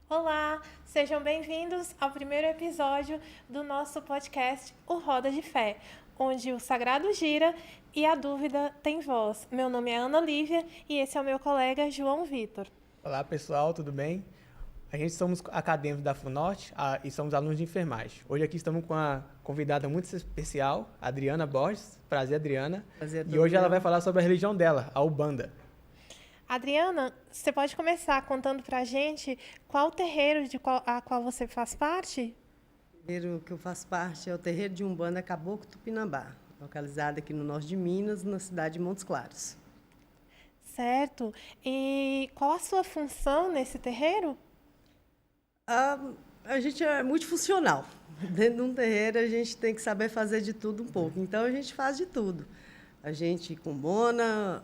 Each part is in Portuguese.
Olá, sejam bem-vindos ao primeiro episódio do nosso podcast O Roda de Fé, onde o sagrado gira e a dúvida tem voz. Meu nome é Ana Lívia e esse é o meu colega João Vitor. Olá pessoal, tudo bem? A gente somos acadêmicos da FUNORTE e somos alunos de enfermagem. Hoje aqui estamos com uma convidada muito especial, Adriana Borges. Prazer, Adriana. Prazer, E hoje ela vai falar sobre a religião dela, a Umbanda. Adriana, você pode começar contando pra gente qual terreiro a qual você faz parte? O terreiro que eu faço parte é o terreiro de Umbanda Caboclo Tupinambá, localizado aqui no norte de Minas, na cidade de Montes Claros. Certo. E qual a sua função nesse terreiro? A gente é multifuncional. Dentro de um terreiro, a gente tem que saber fazer de tudo um pouco. Então, a gente faz de tudo. A gente combona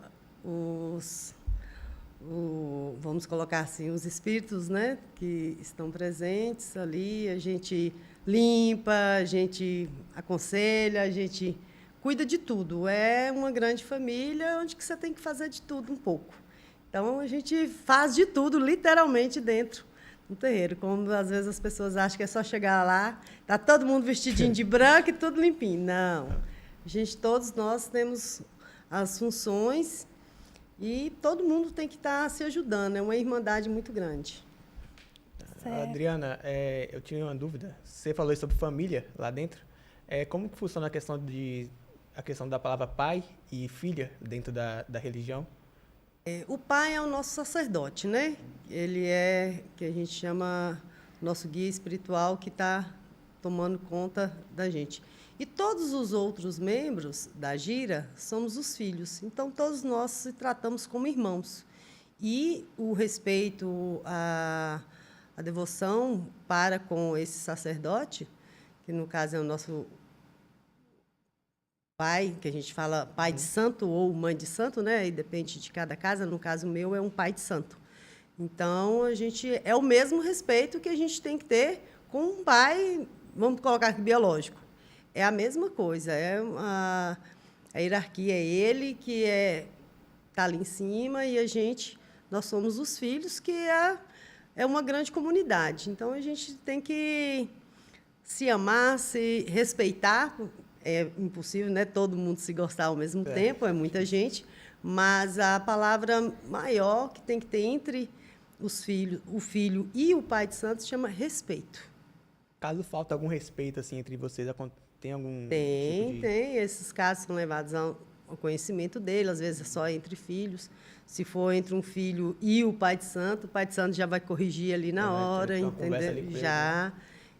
vamos colocar assim, os espíritos, né, que estão presentes ali. A gente limpa, a gente aconselha, a gente cuida de tudo. É uma grande família onde que você tem que fazer de tudo um pouco. Então, a gente faz de tudo, literalmente, dentro no terreiro, como às vezes as pessoas acham que é só chegar lá, tá todo mundo vestidinho de branco e tudo limpinho. Não. Todos nós temos as funções e todo mundo tem que estar se ajudando. É uma irmandade muito grande. Certo. Adriana, eu tinha uma dúvida. Você falou sobre família lá dentro. Como que funciona a questão da palavra pai e filha dentro da religião? O pai é o nosso sacerdote, né? Ele é, que a gente chama, nosso guia espiritual que está tomando conta da gente. E todos os outros membros da gira somos os filhos. Então, todos nós se tratamos como irmãos. E o respeito, a devoção para com esse sacerdote, que no caso é o nosso pai, que a gente fala pai de santo ou mãe de santo, né? E depende de cada casa. No caso meu é um pai de santo. Então é o mesmo respeito que a gente tem que ter com um pai, vamos colocar aqui biológico. É a mesma coisa. A hierarquia é ele que está ali em cima e nós somos os filhos, que é uma grande comunidade. Então a gente tem que se amar, se respeitar. É impossível, né? Todo mundo se gostar ao mesmo tempo, é muita gente, mas a palavra maior que tem que ter entre os filhos, o filho e o pai de santo, chama respeito. Caso falte algum respeito assim entre vocês, tem algum Tem. tipo de... Esses casos são levados ao conhecimento dele, às vezes é só entre filhos. Se for entre um filho e o pai de santo já vai corrigir ali na hora, entendeu? Já.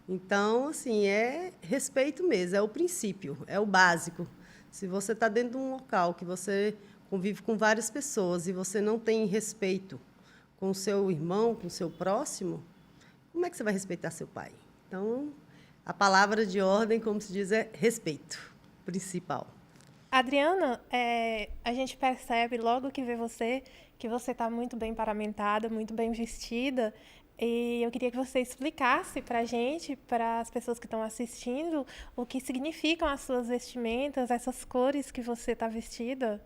Então, assim, é respeito mesmo, é o princípio, é o básico. Se você está dentro de um local que você convive com várias pessoas e você não tem respeito com o seu irmão, com o seu próximo, como é que você vai respeitar seu pai? Então, a palavra de ordem, como se diz, é respeito, principal. Adriana, a gente percebe logo que vê você, que você está muito bem paramentada, muito bem vestida. E eu queria que você explicasse para a gente, para as pessoas que estão assistindo, o que significam as suas vestimentas, essas cores que você está vestida.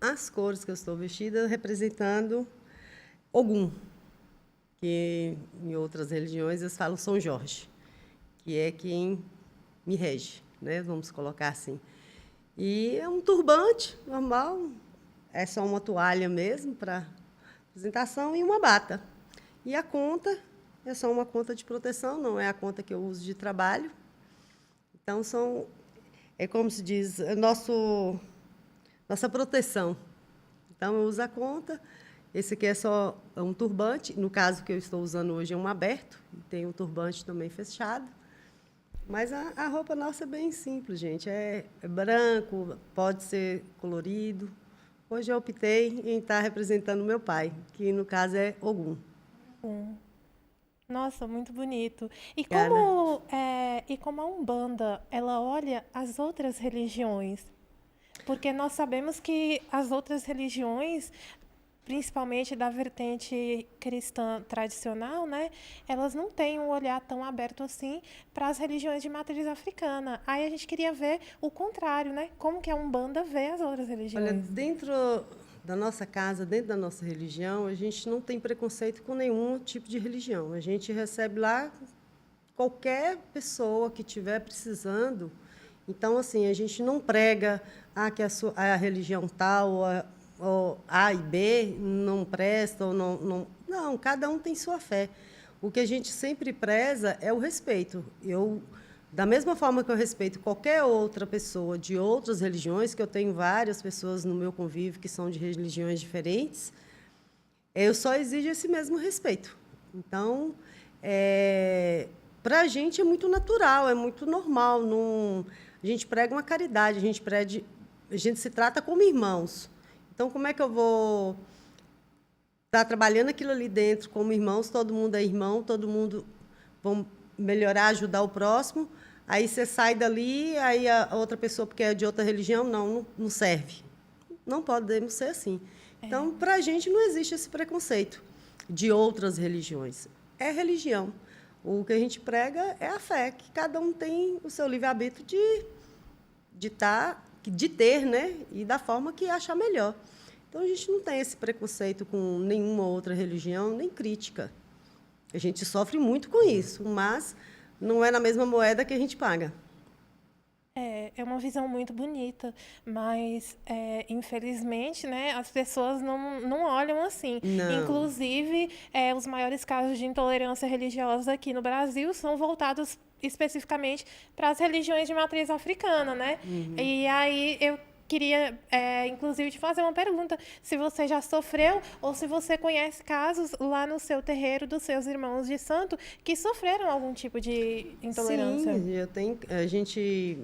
As cores que eu estou vestida representando Ogum, que em outras religiões eles falam São Jorge, que é quem me rege, né? Vamos colocar assim. E é um turbante normal, é só uma toalha mesmo para apresentação e uma bata. E a conta é só uma conta de proteção, não é a conta que eu uso de trabalho. Então, é como se diz, nossa proteção. Então, eu uso a conta. Esse aqui é só um turbante. No caso que eu estou usando hoje é um aberto. Tem um turbante também fechado. Mas a roupa nossa é bem simples, gente. É branco, pode ser colorido. Hoje eu optei em estar representando o meu pai, que no caso é Ogum. Nossa, muito bonito. E como a Umbanda, ela olha as outras religiões? Porque nós sabemos que as outras religiões, principalmente da vertente cristã tradicional, né, elas não têm um olhar tão aberto assim para as religiões de matriz africana. Aí a gente queria ver o contrário, né? Como que a Umbanda vê as outras religiões. Olha, dentro da nossa casa, dentro da nossa religião, a gente não tem preconceito com nenhum tipo de religião. A gente recebe lá qualquer pessoa que estiver precisando. Então, assim, a gente não prega que a religião tal, ou A e B não presta, ou não. Não, cada um tem sua fé. O que a gente sempre preza é o respeito. Da mesma forma que eu respeito qualquer outra pessoa de outras religiões, que eu tenho várias pessoas no meu convívio que são de religiões diferentes, eu só exijo esse mesmo respeito. Então, para a gente é muito natural, é muito normal. A gente prega uma caridade, a gente se trata como irmãos. Então, como é que eu vou estar trabalhando aquilo ali dentro como irmãos? Todo mundo é irmão, todo mundo vai melhorar, ajudar o próximo. Aí você sai dali, aí a outra pessoa, porque é de outra religião, não serve. Não podemos ser assim. Então, para a gente não existe esse preconceito de outras religiões. É religião. O que a gente prega é a fé, que cada um tem o seu livre-arbítrio de ter, né? E da forma que achar melhor. Então, a gente não tem esse preconceito com nenhuma outra religião, nem crítica. A gente sofre muito com isso, mas não é na mesma moeda que a gente paga. É uma visão muito bonita, mas, infelizmente, né, as pessoas não olham assim. Não. Inclusive, os maiores casos de intolerância religiosa aqui no Brasil são voltados especificamente para as religiões de matriz africana, né? Uhum. E aí eu queria, inclusive, te fazer uma pergunta. Se você já sofreu ou se você conhece casos lá no seu terreiro dos seus irmãos de santo que sofreram algum tipo de intolerância. Sim, a gente,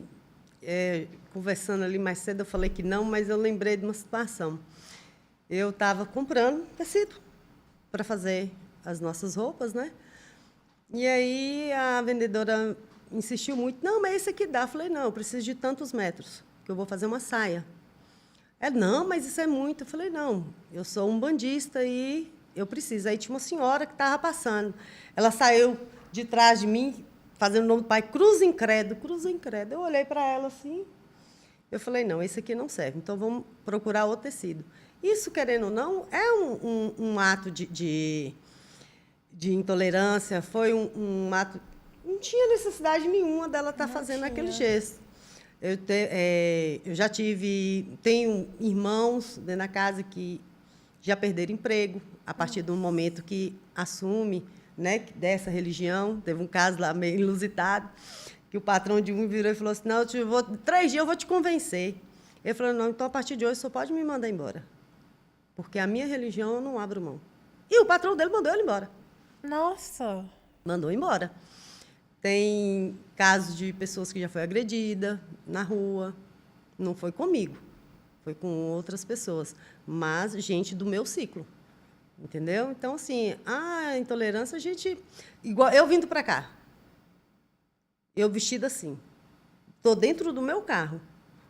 conversando ali mais cedo, eu falei que não, mas eu lembrei de uma situação. Eu estava comprando tecido para fazer as nossas roupas, né? E aí a vendedora insistiu muito. Não, mas esse aqui dá. Eu falei, não, eu preciso de tantos metros, que eu vou fazer uma saia. Não, mas isso é muito. Eu falei, não, eu sou um bandista e eu preciso. Aí tinha uma senhora que estava passando. Ela saiu de trás de mim, fazendo o nome do pai, Cruz Incredo, Cruz Incredo. Eu olhei para ela assim, eu falei, não, esse aqui não serve, então vamos procurar outro tecido. Isso, querendo ou não, é um ato de intolerância, foi um ato... Não tinha necessidade nenhuma dela estar fazendo aquele gesto. Eu já tenho irmãos dentro da casa que já perderam emprego a partir do momento que assume, né, dessa religião. Teve um caso lá meio inusitado, que o patrão de um virou e falou assim, não, 3 dias eu vou te convencer. Ele falou, não, então a partir de hoje só pode me mandar embora, porque a minha religião eu não abro mão. E o patrão dele mandou ele embora. Nossa! Mandou embora. Tem casos de pessoas que já foi agredida na rua. Não foi comigo, foi com outras pessoas, mas gente do meu ciclo. Entendeu? Então, assim, a intolerância, a gente... Igual eu vindo para cá, eu vestida assim, estou dentro do meu carro,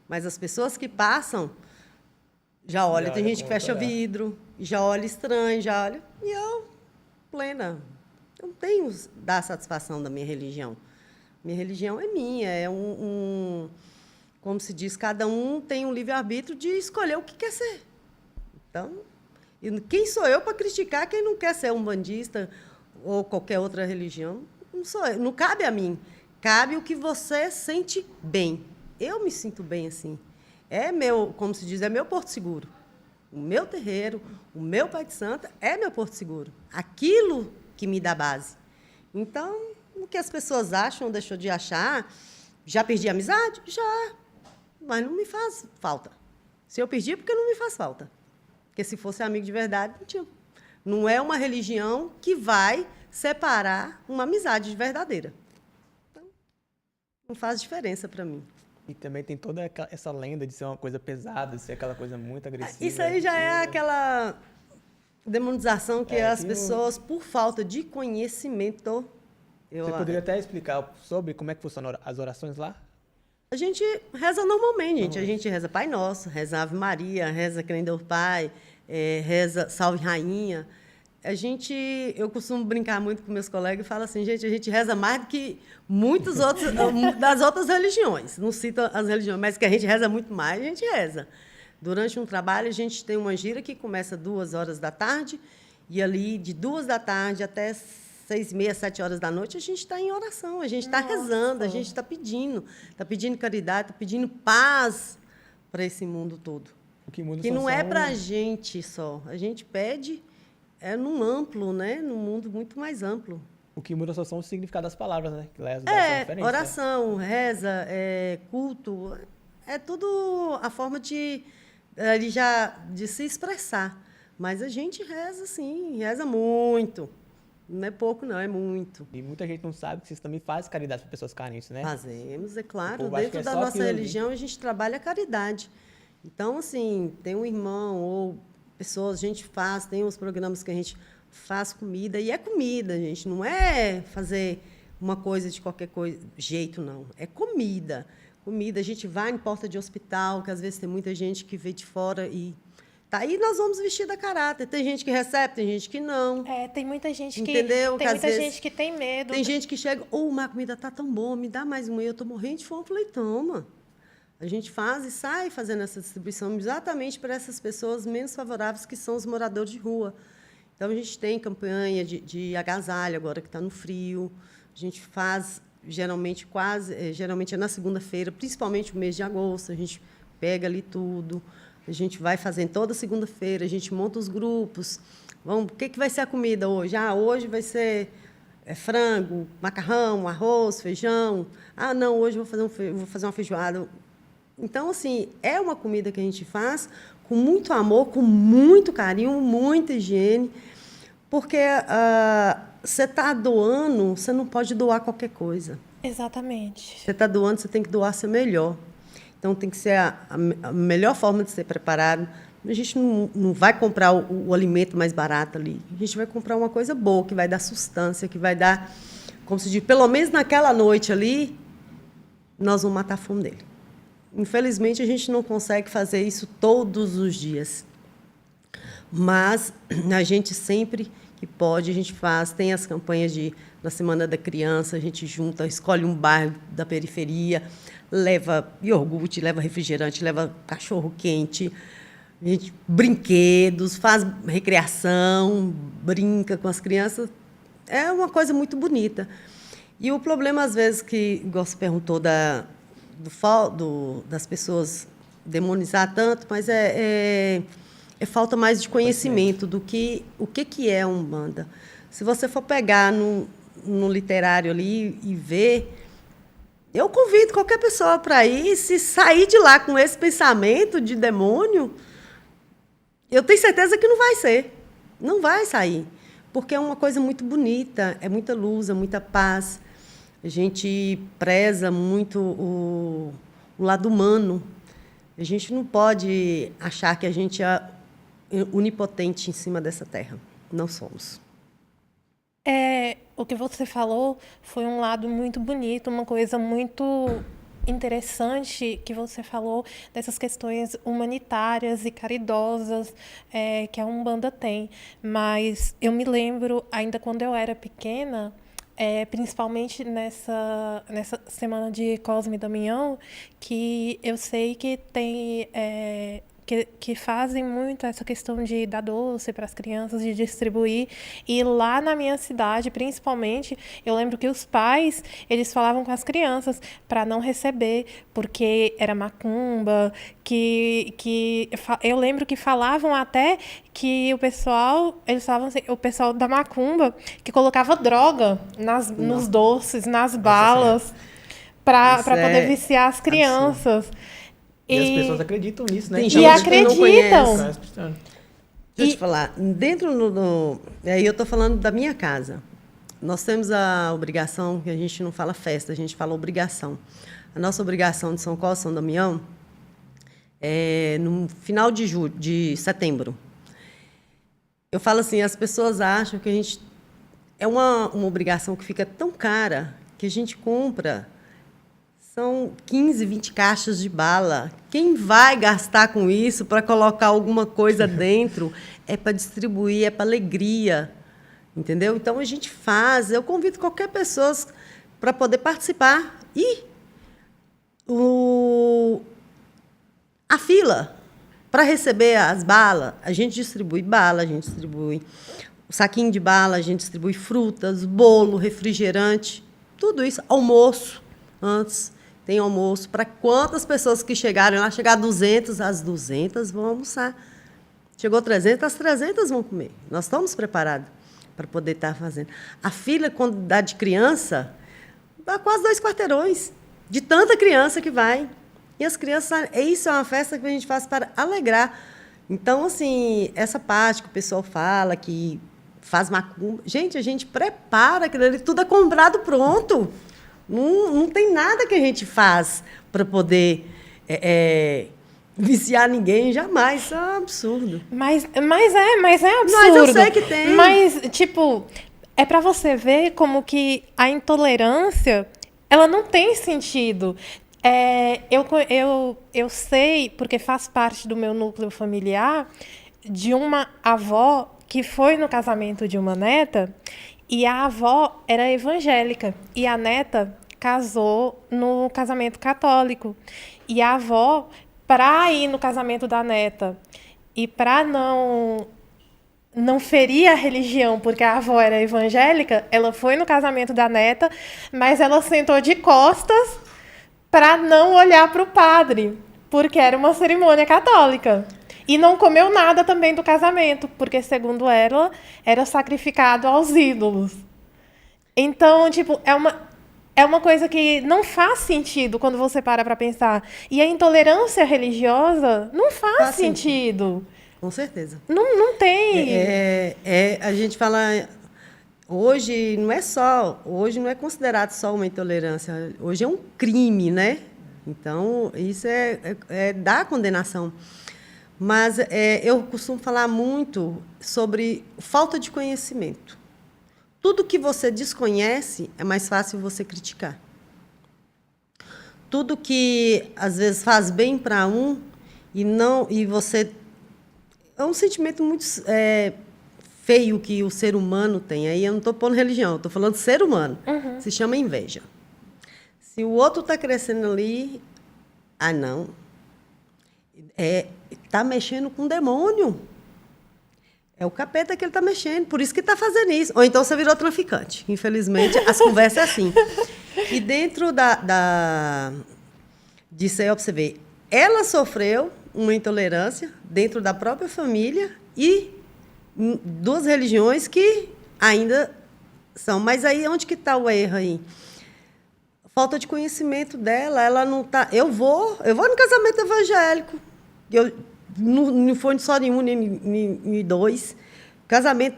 mas as pessoas que passam já olham. Tem gente que fecha vidro, já olha estranho, já olha... E eu, plena... Eu não tenho dar satisfação da minha religião. Minha religião é minha, como se diz, cada um tem um livre-arbítrio de escolher o que quer ser. Então, quem sou eu para criticar quem não quer ser um bandista ou qualquer outra religião? Não sou eu, não cabe a mim. Cabe o que você sente bem. Eu me sinto bem assim. Como se diz, é meu porto seguro. O meu terreiro, o meu Pai de Santa é meu porto seguro. Aquilo que me dá base. Então, o que as pessoas acham ou deixou de achar, já perdi a amizade? Já. Mas não me faz falta. Se eu perdi, é porque não me faz falta. Porque se fosse amigo de verdade, não é uma religião que vai separar uma amizade verdadeira. Então, não faz diferença para mim. E também tem toda essa lenda de ser uma coisa pesada, de ser aquela coisa muito agressiva. Isso aí já é aquela demonização que as pessoas, por falta de conhecimento... Você poderia até explicar sobre como é que funcionam as orações lá? A gente reza normalmente, gente. A gente reza Pai Nosso, reza Ave Maria, reza Crendo ao Pai, reza Salve Rainha. Eu costumo brincar muito com meus colegas e falo assim, gente, a gente reza mais do que muitos outros das outras religiões. Não cito as religiões, mas que a gente reza muito mais, a gente reza. Durante um trabalho, a gente tem uma gira que começa 2 horas da tarde, e ali de 2 da tarde até 6h30, 7 horas da noite, a gente está em oração, a gente está rezando, a gente está pedindo caridade, está pedindo paz para esse mundo todo. O que muda Que são não só é para a gente só, a gente pede num amplo, né? Num mundo muito mais amplo. O que muda só são o significado das palavras, né? Que são diferentes, né? Oração, reza, culto, é tudo a forma de se expressar. Mas a gente reza, sim, reza muito. Não é pouco, não, é muito. E muita gente não sabe que vocês também fazem caridade para pessoas carentes, né? Fazemos, é claro. O povo acha que Dentro é da só nossa aquilo ali. religião, a gente trabalha a caridade. Então, assim, tem um irmão ou pessoas, a gente faz, tem uns programas que a gente faz comida, e é comida, gente, não é fazer uma coisa de qualquer jeito, não. É comida. Comida, a gente vai em porta de hospital, que às vezes tem muita gente que veio de fora e tá aí, nós vamos vestir a caráter. Tem gente que recebe, tem gente que não. Tem muita gente que Entendeu? tem Que muita às vezes gente que tem medo. Tem gente que chega, uma comida tá tão boa, me dá mais uma, eu tô morrendo de fome. Eu falei, toma. A gente faz e sai fazendo essa distribuição exatamente para essas pessoas menos favoráveis, que são os moradores de rua. Então, a gente tem campanha de agasalho, agora que está no frio. A gente faz, geralmente é na segunda-feira, principalmente o mês de agosto. A gente pega ali tudo. A gente vai fazendo toda segunda-feira, a gente monta os grupos. O que vai ser a comida hoje? Hoje vai ser frango, macarrão, arroz, feijão. Não, hoje eu vou fazer uma feijoada. Então, assim, é uma comida que a gente faz com muito amor, com muito carinho, muita higiene, porque você está doando, você não pode doar qualquer coisa. Exatamente. Você está doando, você tem que doar seu melhor. Então, tem que ser a melhor forma de ser preparado. A gente não vai comprar o alimento mais barato ali. A gente vai comprar uma coisa boa, que vai dar sustância, que vai dar, como se diz, pelo menos naquela noite ali, nós vamos matar a fome dele. Infelizmente, a gente não consegue fazer isso todos os dias. Mas a gente sempre que pode, a gente faz. Tem as campanhas na Semana da Criança, a gente junta, escolhe um bairro da periferia, leva iogurte, leva refrigerante, leva cachorro-quente, brinquedos, faz recreação, brinca com as crianças. É uma coisa muito bonita. E o problema, às vezes, que, igual você perguntou, das pessoas demonizar tanto, mas é falta mais de conhecimento do que o que é a Umbanda. Se você for pegar no literário ali e ver, eu convido qualquer pessoa para ir, se sair de lá com esse pensamento de demônio, eu tenho certeza que não vai ser. Não vai sair. Porque é uma coisa muito bonita, é muita luz, é muita paz. A gente preza muito o lado humano. A gente não pode achar que a gente é onipotente em cima dessa terra. Não somos. O que você falou foi um lado muito bonito, uma coisa muito interessante que você falou dessas questões humanitárias e caridosas que a Umbanda tem. Mas eu me lembro, ainda quando eu era pequena, principalmente nessa semana de Cosme e Damião, que eu sei que tem que fazem muito essa questão de dar doce para as crianças, de distribuir. E lá na minha cidade, principalmente, eu lembro que os pais, eles falavam com as crianças para não receber, porque era macumba, eu lembro que falavam até que eles falavam assim, o pessoal da macumba, que colocava droga nos doces, nas balas, para poder viciar as crianças. E as pessoas acreditam nisso, né? Tem acreditam. Deixa eu te falar. Aí eu estou falando da minha casa. Nós temos a obrigação, que a gente não fala festa, a gente fala obrigação. A nossa obrigação de São Cosme, São Damião, é no final de setembro. Eu falo assim, as pessoas acham que a gente... É uma obrigação que fica tão cara que a gente compra... São 15, 20 caixas de bala. Quem vai gastar com isso para colocar alguma coisa dentro é para distribuir, é para alegria. Entendeu? Então, a gente faz. Eu convido qualquer pessoa para poder participar. E a fila para receber as balas, a gente distribui bala, a gente distribui saquinho de bala, a gente distribui frutas, bolo, refrigerante, tudo isso. Almoço, antes tem almoço. Para quantas pessoas que chegarem lá, chegar a 200, as 200 vão almoçar. Chegou 300, as 300 vão comer. Nós estamos preparados para poder estar fazendo. A fila, quando dá de criança, dá quase 2 quarteirões, de tanta criança que vai. E as crianças, isso é uma festa que a gente faz para alegrar. Então, assim, essa parte que o pessoal fala, que faz macumba. Gente, a gente prepara aquilo ali, tudo é comprado pronto. Não tem nada que a gente faz para poder viciar ninguém, jamais. Isso é um absurdo. Mas é absurdo. Mas eu sei que tem. Mas, tipo, é para você ver como que a intolerância, ela não tem sentido. Eu sei, porque faz parte do meu núcleo familiar, de uma avó que foi no casamento de uma neta, e a avó era evangélica, e a neta casou no casamento católico. E a avó, para ir no casamento da neta, e para não ferir a religião, porque a avó era evangélica, ela foi no casamento da neta, mas ela sentou de costas para não olhar para o padre, porque era uma cerimônia católica. E não comeu nada também do casamento, porque, segundo ela, era sacrificado aos ídolos. Então, tipo, é uma coisa que não faz sentido quando você para pensar. E a intolerância religiosa não faz sentido. Com certeza. Não tem. A gente fala... Hoje não é considerado só uma intolerância, hoje é um crime, né? Então, isso é da condenação. Mas eu costumo falar muito sobre falta de conhecimento. Tudo que você desconhece é mais fácil você criticar. Tudo que, às vezes, faz bem para um e você... É um sentimento muito... feio que o ser humano tem. Aí eu não estou pondo religião, estou falando ser humano. Uhum. Se chama inveja. Se o outro está crescendo ali, não. Está mexendo com o demônio. É o capeta que ele está mexendo, por isso que está fazendo isso. Ou então você virou traficante. Infelizmente, as conversas é assim. E dentro disso aí, ó, para você ver, ela sofreu uma intolerância dentro da própria família e 2 religiões que ainda são. Mas aí, onde que está o erro aí? Falta de conhecimento dela. Ela não está... Eu vou no casamento evangélico. Não foi só nenhum, nem 2. Casamento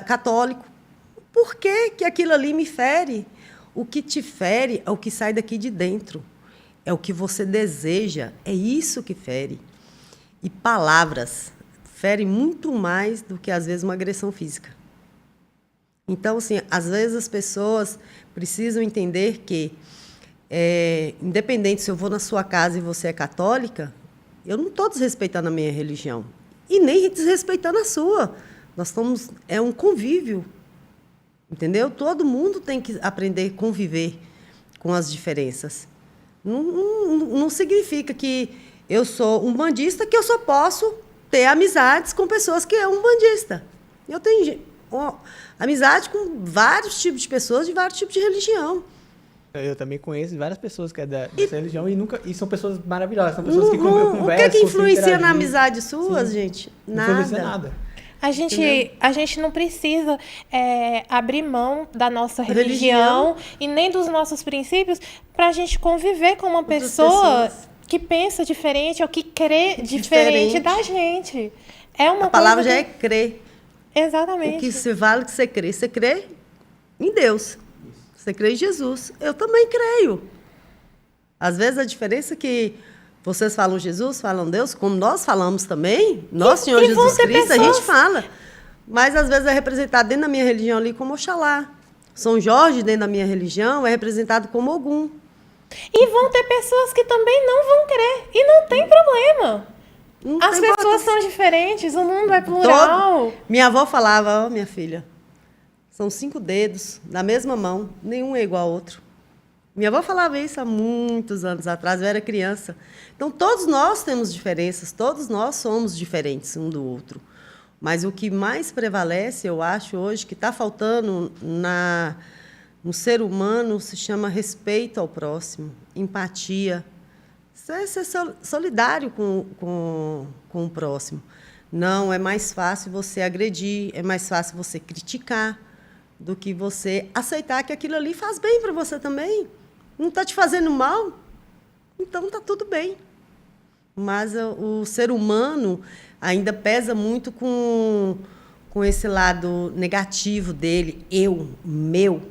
católico. Por que aquilo ali me fere? O que te fere é o que sai daqui de dentro. É o que você deseja. É isso que fere. E palavras fere muito mais do que, às vezes, uma agressão física. Então, assim, às vezes as pessoas precisam entender que, independente se eu vou na sua casa e você é católica, eu não estou desrespeitando a minha religião. E nem desrespeitando a sua. Nós estamos... É um convívio. Entendeu? Todo mundo tem que aprender a conviver com as diferenças. Não significa que eu sou um bandista, que eu só posso ter amizades com pessoas que é um bandista. Eu tenho amizade com vários tipos de pessoas de vários tipos de religião. Eu também conheço várias pessoas que é dessa religião e são pessoas maravilhosas, são pessoas que conversam. O que influencia na amizade sua, gente? Nada. Não influencia nada. A gente não precisa abrir mão da nossa religião e nem dos nossos princípios para a gente conviver com uma pessoa que pensa diferente ou que crê diferente da gente. A palavra já é crer. Exatamente. O que se vale que você crê? Você crê em Deus. Você crê em Jesus. Eu também creio. Às vezes a diferença é que vocês falam Jesus, falam Deus, como nós falamos também, nosso Senhor Jesus Cristo, a gente fala. Mas às vezes é representado dentro da minha religião ali como Oxalá. São Jorge, dentro da minha religião, é representado como Ogum. E vão ter pessoas que também não vão crer. E não tem problema. As pessoas são diferentes, o mundo é plural. Minha avó falava, minha filha, são 5 dedos na mesma mão, nenhum é igual ao outro. Minha avó falava isso há muitos anos atrás, eu era criança. Então, todos nós temos diferenças, todos nós somos diferentes um do outro. Mas o que mais prevalece, eu acho, hoje, que está faltando no ser humano, se chama respeito ao próximo, empatia. Isso é ser solidário com o próximo. Não, é mais fácil você agredir, é mais fácil você criticar do que você aceitar que aquilo ali faz bem para você também. Não está te fazendo mal, então está tudo bem. Mas o ser humano ainda pesa muito com esse lado negativo dele, eu, meu.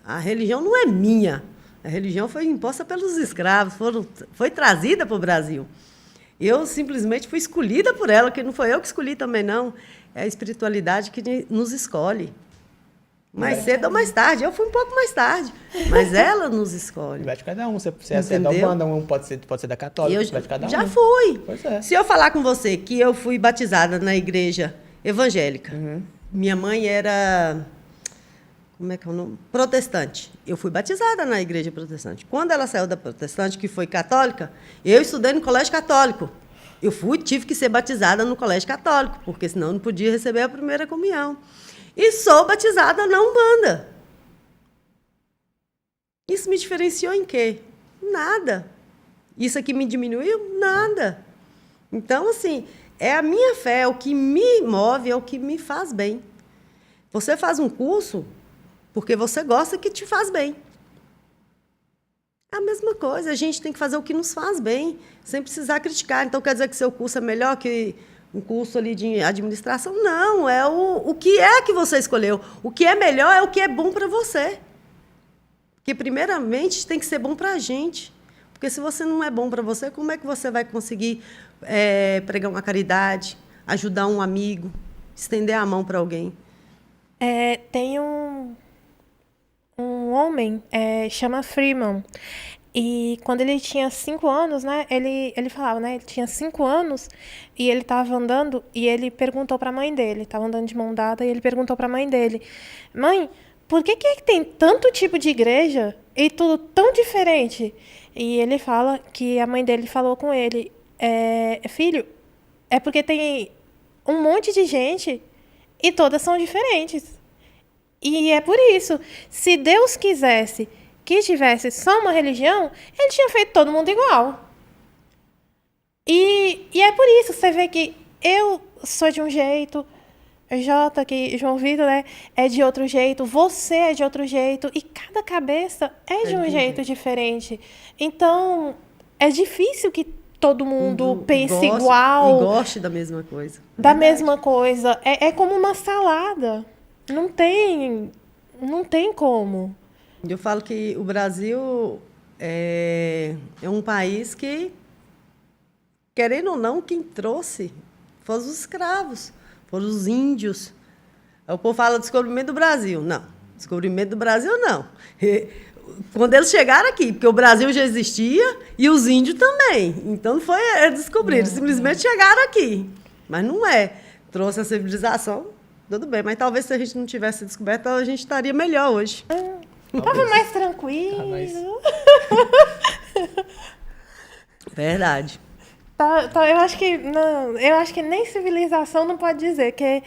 A religião não é minha. A religião foi imposta pelos escravos, foi trazida para o Brasil. Eu simplesmente fui escolhida por ela, que não foi eu que escolhi também, não. É a espiritualidade que nos escolhe. Mais cedo ou mais tarde. Eu fui um pouco mais tarde, mas ela nos escolhe. Vai de cada um. Você é da Umbanda, um pode ser da Católica, vai de cada um. Já fui. Pois é. Se eu falar com você que eu fui batizada na igreja evangélica, minha mãe era... Como é que é o nome? Protestante. Eu fui batizada na igreja protestante. Quando ela saiu da protestante, que foi católica, eu estudei no colégio católico. Tive que ser batizada no colégio católico, porque senão eu não podia receber a primeira comunhão. E sou batizada na Umbanda. Isso me diferenciou em quê? Nada. Isso aqui me diminuiu? Nada. Então, assim, é a minha fé, é o que me move, é o que me faz bem. Você faz um curso porque você gosta que te faz bem. É a mesma coisa, a gente tem que fazer o que nos faz bem, sem precisar criticar. Então, quer dizer que seu curso é melhor que um curso ali de administração? Não, é o que é que você escolheu. O que é melhor é o que é bom para você. Porque, primeiramente, tem que ser bom para a gente. Porque se você não é bom para você, como é que você vai conseguir pregar uma caridade, ajudar um amigo, estender a mão para alguém? Tem um homem, chama Freeman, e quando ele tinha 5 anos, né, ele falava, né, ele tinha 5 anos e ele estava andando e ele perguntou para a mãe dele, estava andando de mão dada e ele perguntou para a mãe dele, mãe, por que tem tanto tipo de igreja e tudo tão diferente? E ele fala que a mãe dele falou com ele, filho, é porque tem um monte de gente e todas são diferentes. E é por isso, se Deus quisesse que tivesse só uma religião, ele tinha feito todo mundo igual. E é por isso, você vê que eu sou de um jeito, João Vitor, né, é de outro jeito, você é de outro jeito, e cada cabeça é de um jeito diferente. Então, é difícil que todo mundo pense igual. E goste da mesma coisa. Da mesma coisa. É como uma salada. Não tem como. Eu falo que o Brasil é um país que, querendo ou não, quem trouxe foram os escravos, foram os índios. O povo fala descobrimento do Brasil. Não, descobrimento do Brasil não. Quando eles chegaram aqui, porque o Brasil já existia e os índios também. Então não foi descobrir, eles simplesmente chegaram aqui. Mas não é. Trouxe a civilização. Tudo bem, mas talvez se a gente não tivesse descoberto, a gente estaria melhor hoje. Estava mais tranquilo. Verdade. Eu acho que nem civilização não pode dizer, que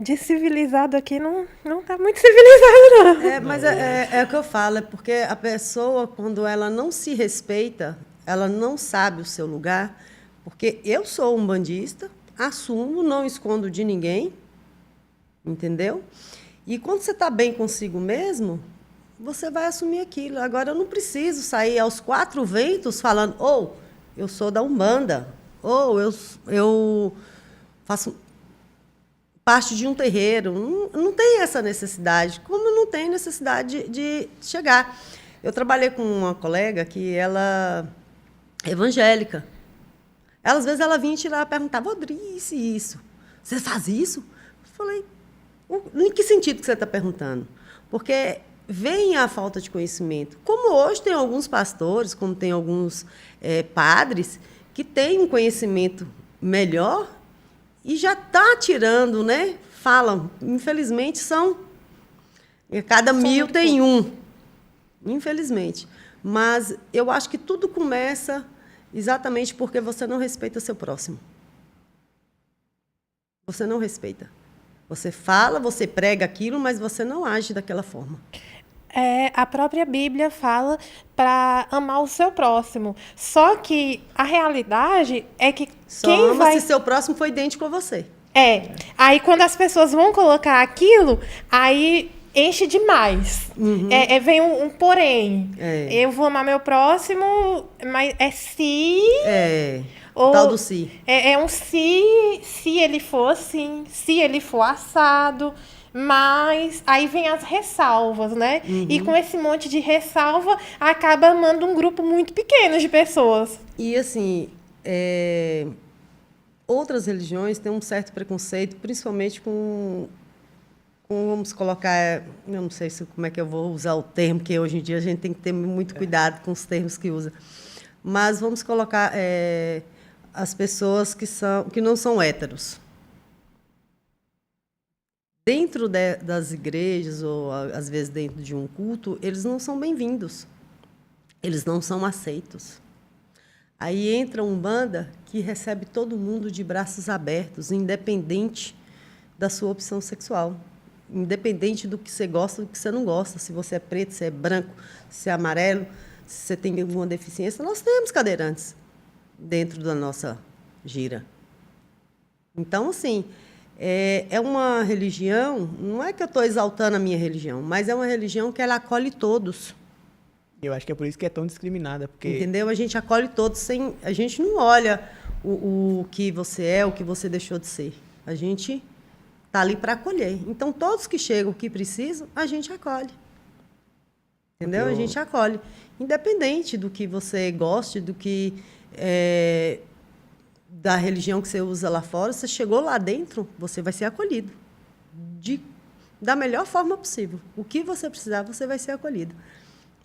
de civilizado aqui não está muito civilizado, não. Mas é o que eu falo, é porque a pessoa, quando ela não se respeita, ela não sabe o seu lugar, porque eu sou umbandista, assumo, não escondo de ninguém, entendeu? E quando você está bem consigo mesmo, você vai assumir aquilo. Agora, eu não preciso sair aos 4 ventos falando, eu sou da Umbanda, eu faço parte de um terreiro. Não tem essa necessidade, como não tem necessidade de chegar. Eu trabalhei com uma colega que ela é evangélica. Às vezes ela vinha tirar e perguntava, Odrice, isso, você faz isso? Eu falei, em que sentido que você está perguntando? Porque vem a falta de conhecimento. Como hoje tem alguns pastores, como tem alguns padres, que têm um conhecimento melhor e já está tirando, né? Falam, infelizmente, cada 1000 tem um. Infelizmente. Mas eu acho que tudo começa exatamente porque você não respeita seu próximo. Você não respeita. Você fala, você prega aquilo, mas você não age daquela forma. A própria Bíblia fala para amar o seu próximo. Só que a realidade é que Só quem ama vai... se seu próximo for idêntico a você. Aí quando as pessoas vão colocar aquilo, aí enche demais. Vem um porém. Eu vou amar meu próximo, mas é se... O tal do si. É um se ele for assim, se ele for assado... Mas aí vem as ressalvas, né? E com esse monte de ressalva, acaba amando um grupo muito pequeno de pessoas. E, assim, outras religiões têm um certo preconceito, principalmente com vamos colocar, eu não sei como é que eu vou usar o termo, porque hoje em dia a gente tem que ter muito cuidado com os termos que usa. Mas vamos colocar as pessoas que não são héteros. Dentro das igrejas, ou às vezes dentro de um culto, eles não são bem-vindos. Eles não são aceitos. Aí entra a Umbanda, que recebe todo mundo de braços abertos, independente da sua opção sexual. Independente do que você gosta, do que você não gosta. Se você é preto, se é branco, se é amarelo, se você tem alguma deficiência. Nós temos cadeirantes dentro da nossa gira. Então, assim... É uma religião, não é que eu estou exaltando a minha religião, mas é uma religião que ela acolhe todos. Eu acho que é por isso que é tão discriminada. Porque... Entendeu? A gente acolhe todos, a gente não olha o que você é, o que você deixou de ser. A gente está ali para acolher. Então, todos que chegam, que precisam, a gente acolhe. Entendeu? A gente acolhe. Independente do que você goste, do que... da religião que você usa lá fora, você chegou lá dentro, você vai ser acolhido da melhor forma possível. O que você precisar, você vai ser acolhido.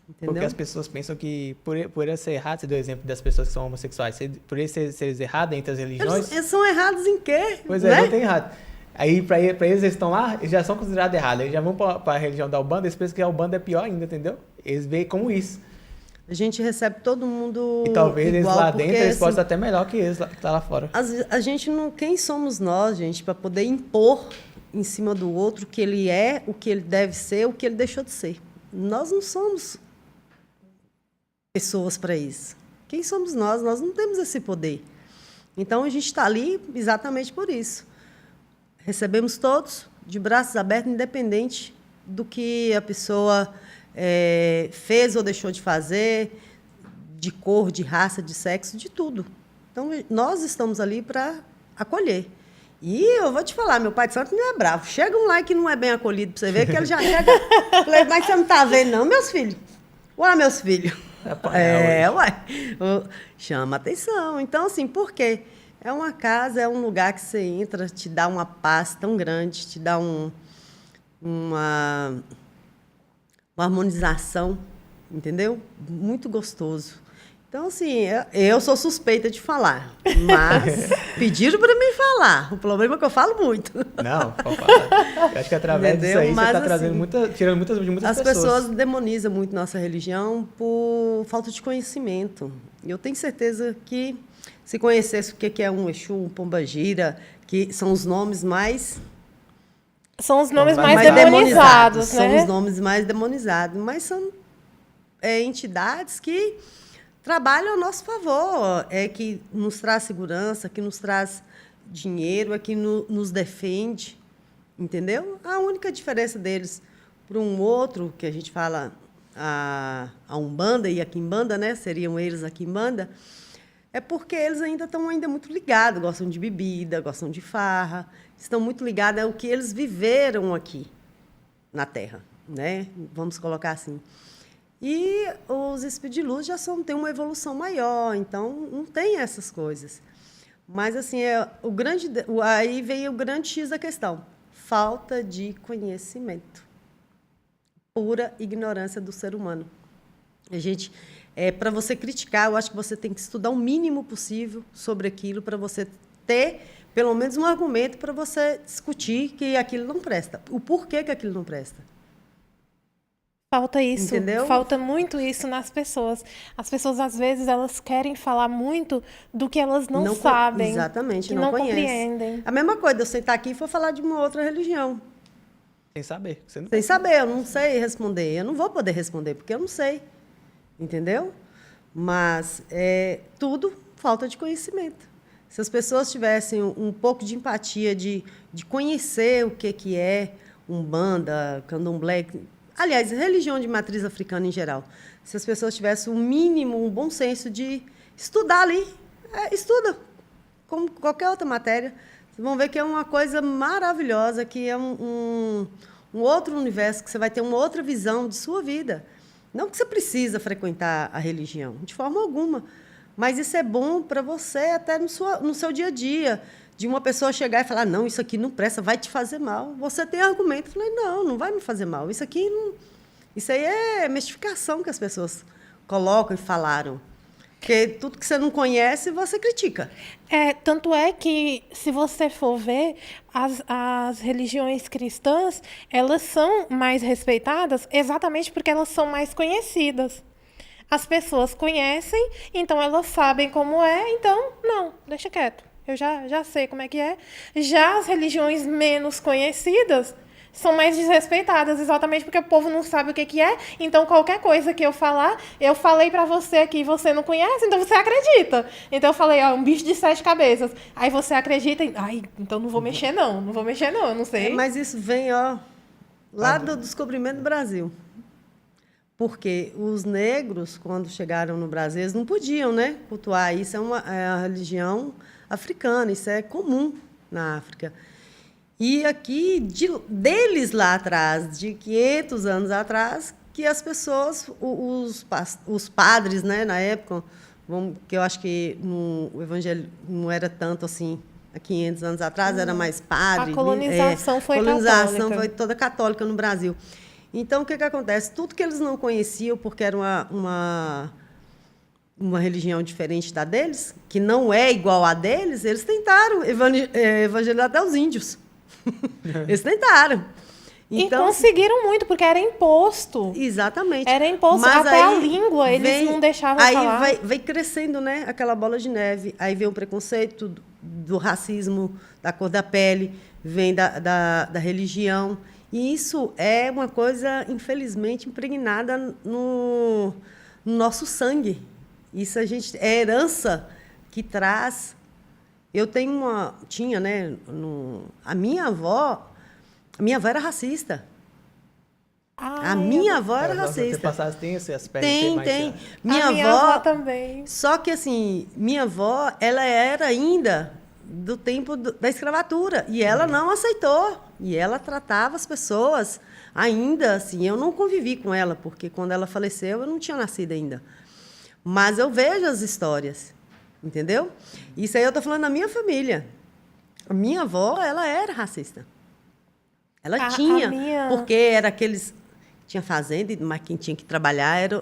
Entendeu? Porque as pessoas pensam que, por eles ser errado, você deu o exemplo das pessoas que são homossexuais, por eles serem errados entre as religiões... Eles são errados em quê? Pois né? Não tem errado. Aí, para eles estão lá, eles já são considerados errados. Eles já vão para a religião da Umbanda, eles pensam que a Umbanda é pior ainda, entendeu? Eles veem como isso. A gente recebe todo mundo e talvez igual, eles lá dentro, eles assim, possam até melhor que eles que estão lá fora. A gente não... Quem somos nós, gente, para poder impor em cima do outro o que ele é, o que ele deve ser, o que ele deixou de ser? Nós não somos pessoas para isso. Quem somos nós? Nós não temos esse poder. Então, a gente está ali exatamente por isso. Recebemos todos de braços abertos, independente do que a pessoa... fez ou deixou de fazer, de cor, de raça, de sexo, de tudo. Então, nós estamos ali para acolher. E eu vou te falar, meu pai de santo não é bravo. Chega um lá que não é bem acolhido para você ver, que ele já chega... Falei, mas você não está vendo, não, meus filhos? Ué, meus filhos. Chama atenção. Então, assim, por quê? É uma casa, é um lugar que você entra, te dá uma paz tão grande, te dá uma harmonização, entendeu? Muito gostoso. Então, assim, eu sou suspeita de falar, mas pediram para mim falar. O problema é que eu falo muito. Não, pode falar. Eu acho que através Entendeu? disso aí Mas, você está assim, tirando muitas pessoas. As pessoas demonizam muito nossa religião por falta de conhecimento. Eu tenho certeza que, se conhecesse o que é um Exu, um Pombagira, que são os nomes mais... São os nomes mais demonizados, né? São os nomes mais demonizados, mas são entidades que trabalham a nosso favor, que nos traz segurança, que nos traz dinheiro, que nos defende, entendeu? A única diferença deles para um outro, que a gente fala a Umbanda e a Quimbanda, né? Seriam eles a Quimbanda, é porque eles ainda estão muito ligados, gostam de bebida, gostam de farra, estão muito ligados ao que eles viveram aqui na Terra, né? Vamos colocar assim. E os espíritos de luz já têm uma evolução maior, então não tem essas coisas. Mas, assim, aí vem o grande X da questão. Falta de conhecimento. Pura ignorância do ser humano. Para você criticar, eu acho que você tem que estudar o mínimo possível sobre aquilo para você ter, pelo menos, um argumento para você discutir que aquilo não presta. O porquê que aquilo não presta. Falta isso, Entendeu? falta muito isso nas pessoas. As pessoas, às vezes, elas querem falar muito do que elas não sabem. Exatamente, que não conhece. compreendem. A mesma coisa, eu sentar aqui e for falar de uma outra religião. Sem saber. Você não Sem saber, eu não sei responder. Eu não vou poder responder, porque eu não sei. Entendeu? Mas é tudo falta de conhecimento. Se as pessoas tivessem um pouco de empatia, de conhecer o que é Umbanda, Candomblé, aliás, religião de matriz africana em geral, se as pessoas tivessem um mínimo, um bom senso de estudar ali, estuda, como qualquer outra matéria, vocês vão ver que é uma coisa maravilhosa, que é um outro universo, que você vai ter uma outra visão de sua vida. Não que você precisa frequentar a religião, de forma alguma, mas isso é bom para você até no seu dia a dia, de uma pessoa chegar e falar, não, isso aqui não presta, vai te fazer mal. Você tem argumento. Eu falei, não, não vai me fazer mal. Isso aqui não... Isso aí é mistificação que as pessoas colocam e falaram. Porque tudo que você não conhece, você critica. Tanto é que, se você for ver, as religiões cristãs, elas são mais respeitadas exatamente porque elas são mais conhecidas. As pessoas conhecem, então elas sabem como é, então, não, deixa quieto. Eu já sei como é que é. Já as religiões menos conhecidas são mais desrespeitadas, exatamente porque o povo não sabe o que é. Então, qualquer coisa que eu falar, eu falei pra você aqui e você não conhece, então você acredita. Então, eu falei, um bicho de 7 cabeças. Aí você acredita, então não vou mexer não, eu não sei. Mas isso vem, lá do descobrimento do Brasil. Porque os negros, quando chegaram no Brasil, eles não podiam, né, cultuar. Isso é uma religião africana, isso é comum na África. E aqui, deles lá atrás, de 500 anos atrás, que as pessoas, os padres, né, na época, que eu acho que o evangelho não era tanto assim, há 500 anos atrás, era mais padre. A colonização foi católica. A colonização foi toda católica no Brasil. Então, o que acontece? Tudo que eles não conheciam, porque era uma religião diferente da deles, que não é igual a deles, eles tentaram evangelizar até os índios. Eles tentaram. Então, e conseguiram muito, porque era imposto. Exatamente. Era imposto. Mas até a aí língua, eles não deixavam falar. Aí vai crescendo, né, aquela bola de neve. Aí vem o preconceito do racismo, da cor da pele, vem da religião. E isso é uma coisa, infelizmente, impregnada no nosso sangue. Isso é herança que traz. Eu tinha, né, a minha avó era racista. A minha avó era racista. Tem esse aspecto. Tem. Minha avó também. Só que, assim, minha avó, ela era ainda do tempo da escravatura. E ela não aceitou. E ela tratava as pessoas ainda, assim. Eu não convivi com ela, porque quando ela faleceu, eu não tinha nascido ainda. Mas eu vejo as histórias, entendeu? Isso aí eu estou falando da minha família. A minha avó, ela era racista. Ela tinha, porque era aqueles... Tinha fazenda, mas quem tinha que trabalhar eram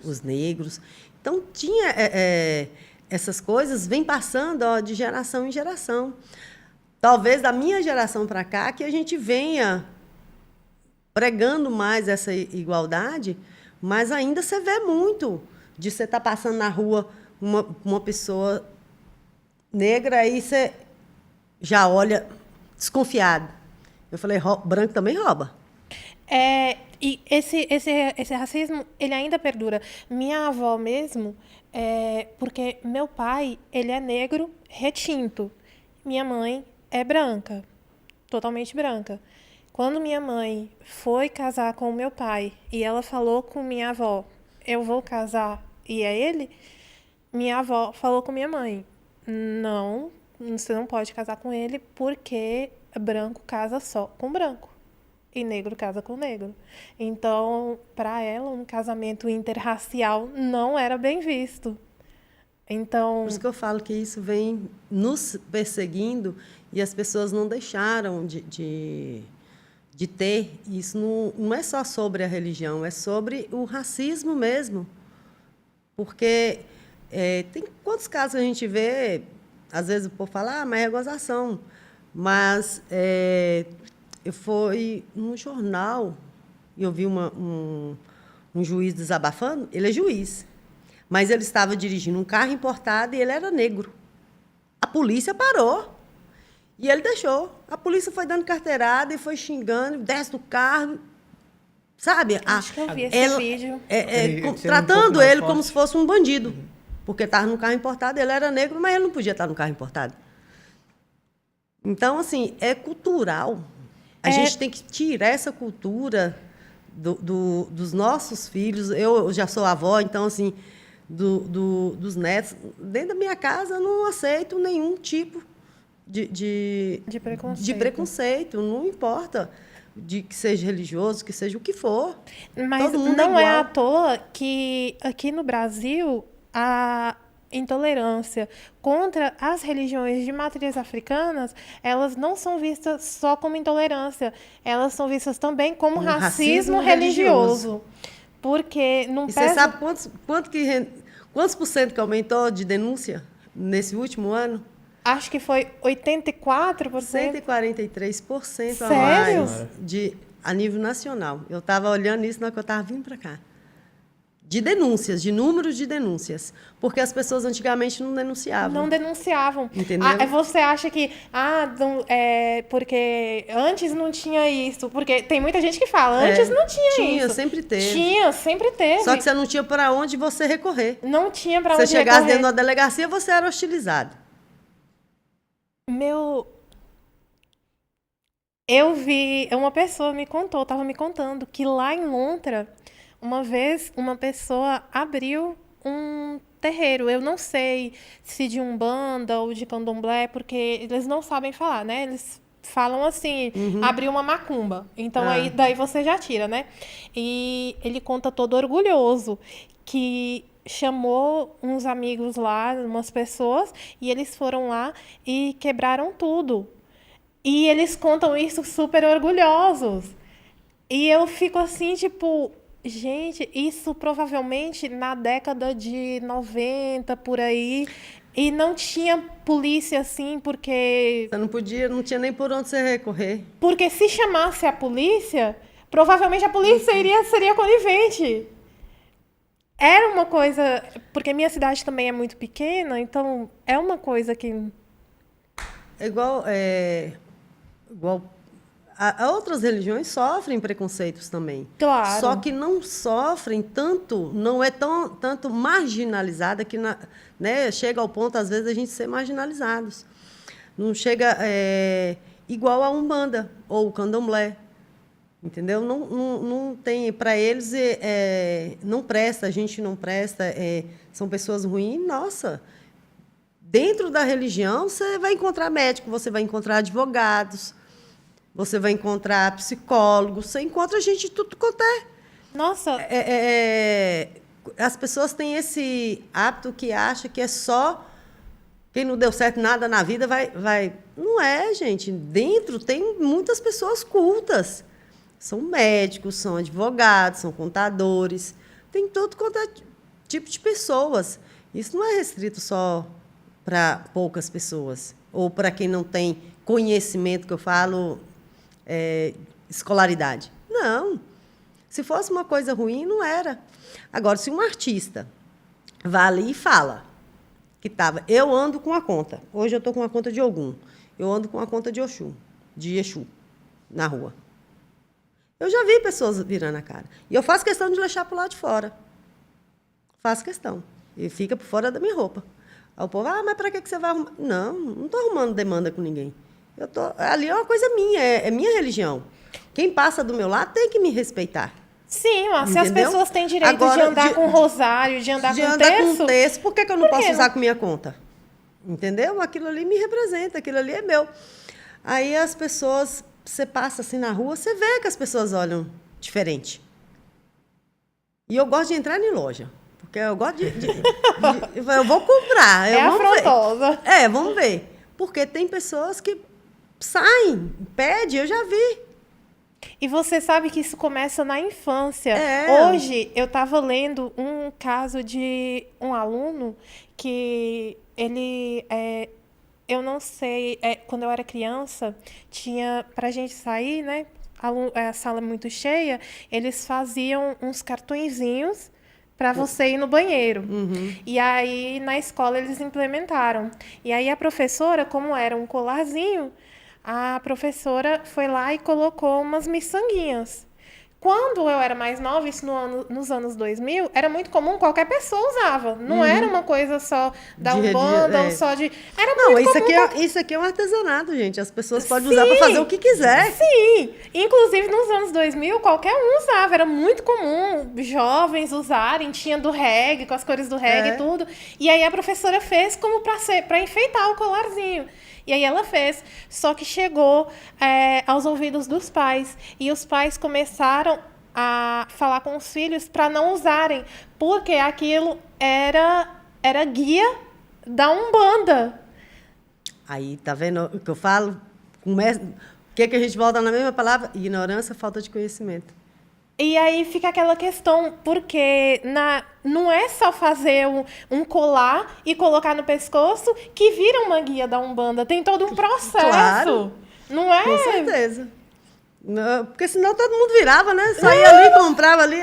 os negros. Então, tinha essas coisas, vem passando de geração em geração. Talvez da minha geração para cá, que a gente venha pregando mais essa igualdade, mas ainda você vê muito de você estar passando na rua uma pessoa negra, aí você já olha desconfiado. Eu falei, branco também rouba. E esse racismo, ele ainda perdura. Minha avó mesmo, porque meu pai, ele é negro retinto. Minha mãe é branca, totalmente branca. Quando minha mãe foi casar com o meu pai e ela falou com minha avó, eu vou casar e é ele, minha avó falou com minha mãe, não, você não pode casar com ele porque branco casa só com branco. E negro casa com negro. Então, para ela, um casamento interracial não era bem visto. Então... Por isso que eu falo que isso vem nos perseguindo e as pessoas não deixaram de ter. Isso não é só sobre a religião, é sobre o racismo mesmo. Porque tem quantos casos a gente vê, às vezes o povo fala, mas é gozação. Mas... foi no jornal, e eu vi um juiz desabafando. Ele é juiz, mas ele estava dirigindo um carro importado e ele era negro. A polícia parou e ele deixou. A polícia foi dando carteirada e foi xingando, desce do carro, sabe? Acho que eu vi esse vídeo. Tratando ele como se fosse um bandido, porque estava no carro importado, ele era negro, mas ele não podia estar no carro importado. Então, assim, é cultural. A gente tem que tirar essa cultura dos nossos filhos. Eu já sou avó, então, assim, dos netos. Dentro da minha casa, eu não aceito nenhum tipo de preconceito. Não importa de que seja religioso, que seja o que for. Mas todo mundo não é é igual. à toa que aqui no Brasil a intolerância contra as religiões de matriz africanas, elas não são vistas só como intolerância, elas são vistas também como Um racismo religioso. Porque não E você sabe quantos por cento que aumentou de denúncia nesse último ano? Acho que foi 84%. 143% a Sério? mais a nível nacional. Eu estava olhando isso na hora que eu estava vindo para cá. De denúncias, de números de denúncias. Porque as pessoas antigamente não denunciavam. Não denunciavam. Entendeu? Você acha que porque antes não tinha isso? Porque tem muita gente que fala, antes não tinha isso. Tinha, sempre teve. Tinha, sempre teve. Só que você não tinha para onde você recorrer. Não tinha para Você onde chegasse recorrer. dentro da delegacia, você era hostilizado. Eu vi, uma pessoa estava me contando que lá em Lontra, uma vez, uma pessoa abriu um terreiro. Eu não sei se de Umbanda ou de Candomblé, porque eles não sabem falar, né? Eles falam assim, abriu uma macumba. Então, daí você já tira, né? E ele conta todo orgulhoso que chamou uns amigos lá, umas pessoas, e eles foram lá e quebraram tudo. E eles contam isso super orgulhosos. E eu fico assim, tipo, gente, isso provavelmente na década de 90, por aí. E não tinha polícia assim, porque... Você não tinha nem por onde você recorrer. Porque se chamasse a polícia, provavelmente a polícia seria conivente. Era uma coisa... Porque minha cidade também é muito pequena, então é uma coisa que... É igual a outras religiões sofrem preconceitos também. Claro. Só que não sofrem tanto, não é tanto marginalizada que chega ao ponto, às vezes, a gente ser marginalizados. Não chega igual a Umbanda ou o Candomblé. Entendeu? Não tem, para eles, não presta, a gente não presta, são pessoas ruins. Nossa, dentro da religião, você vai encontrar médico, você vai encontrar advogados, você vai encontrar psicólogos, você encontra gente de tudo quanto é. Nossa. As pessoas têm esse hábito que acha que é só quem não deu certo nada na vida vai. Não é, gente. Dentro tem muitas pessoas cultas. São médicos, são advogados, são contadores. Tem todo quanto é tipo de pessoas. Isso não é restrito só para poucas pessoas, ou para quem não tem conhecimento, que eu falo, escolaridade. Não. Se fosse uma coisa ruim, não era. Agora, se um artista vai ali e fala que eu ando com a conta, hoje eu estou com a conta de Ogum, eu ando com a conta de Exu, na rua. Eu já vi pessoas virando a cara. E eu faço questão de deixar para o lado de fora. Faço questão. E fica por fora da minha roupa. Aí o povo, mas para que você vai arrumar? Não estou arrumando demanda com ninguém. Ali é uma coisa minha, é minha religião. Quem passa do meu lado tem que me respeitar. Sim, mas se as pessoas têm direito agora, de andar com rosário, de andar com terço, por que eu não posso usar com minha conta? Entendeu? Aquilo ali me representa, aquilo ali é meu. Aí as pessoas, você passa assim na rua, você vê que as pessoas olham diferente. E eu gosto de entrar em loja. Porque eu gosto eu vou comprar. Afrontosa. Vamos ver. Porque tem pessoas que saem, pedem, eu já vi. E você sabe que isso começa na infância. Hoje, eu estava lendo um caso de um aluno que ele... eu não sei, quando eu era criança, tinha, pra gente sair, né? a sala muito cheia, eles faziam uns cartõezinhos para você ir no banheiro. E aí, na escola, eles implementaram. E aí, a professora, como era um colarzinho, a professora foi lá e colocou umas miçanguinhas. Quando eu era mais nova, isso nos anos 2000, era muito comum, qualquer pessoa usava. Não era uma coisa só da Umbanda ou só de... Era Não, muito isso aqui é um artesanato, gente. As pessoas podem usar para fazer o que quiser. Sim, inclusive nos anos 2000, qualquer um usava. Era muito comum jovens usarem, tinha do reggae, com as cores do reggae e tudo. E aí a professora fez como para enfeitar o colarzinho. E aí ela fez, só que chegou aos ouvidos dos pais. E os pais começaram a falar com os filhos para não usarem, porque aquilo era guia da Umbanda. Aí, tá vendo o que eu falo? O que a gente volta na mesma palavra? Ignorância, falta de conhecimento. E aí fica aquela questão, porque não é só fazer um colar e colocar no pescoço que vira uma guia da Umbanda. Tem todo um processo. Claro. Não é? Com certeza. Não, porque senão todo mundo virava, né? Só ia ali, comprava ali,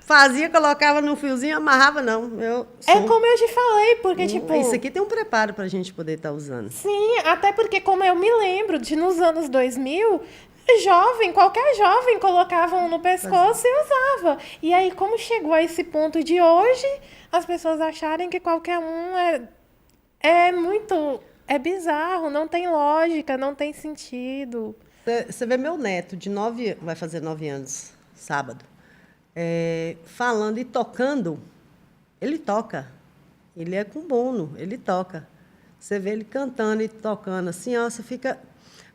fazia, colocava no fiozinho, amarrava, não. É como eu te falei, porque, tipo... Isso aqui tem um preparo para a gente poder estar usando. Sim, até porque, como eu me lembro de nos anos 2000... qualquer jovem colocava no pescoço e usava. E aí, como chegou a esse ponto de hoje, as pessoas acharem que qualquer um é bizarro, não tem lógica, não tem sentido. Você vê meu neto, vai fazer 9 anos, sábado, falando e tocando, ele toca. Ele é com bono, ele toca. Você vê ele cantando e tocando assim, você fica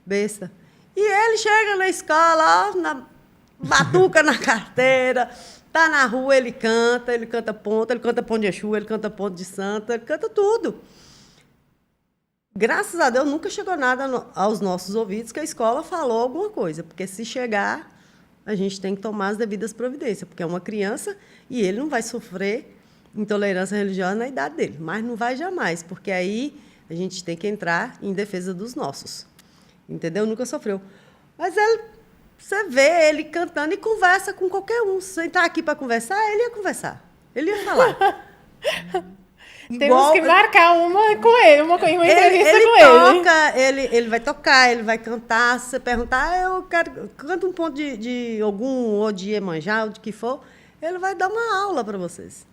besta. E ele chega na escola, batuca na carteira, tá na rua, ele canta ponto de Exu, ele canta ponto de Santa, ele canta tudo. Graças a Deus, nunca chegou nada aos nossos ouvidos que a escola falou alguma coisa, porque se chegar, a gente tem que tomar as devidas providências, porque é uma criança e ele não vai sofrer intolerância religiosa na idade dele, mas não vai jamais, porque aí a gente tem que entrar em defesa dos nossos. Entendeu? Nunca sofreu. Mas você vê ele cantando e conversa com qualquer um. Se você entrar aqui para conversar, ele ia conversar. Ele ia falar. Temos que marcar uma com ele, uma entrevista com ele. Ele vai tocar, ele vai cantar. Se você perguntar, eu quero... Canta um ponto de algum, ou de Iemanjá, ou de que for. Ele vai dar uma aula para vocês.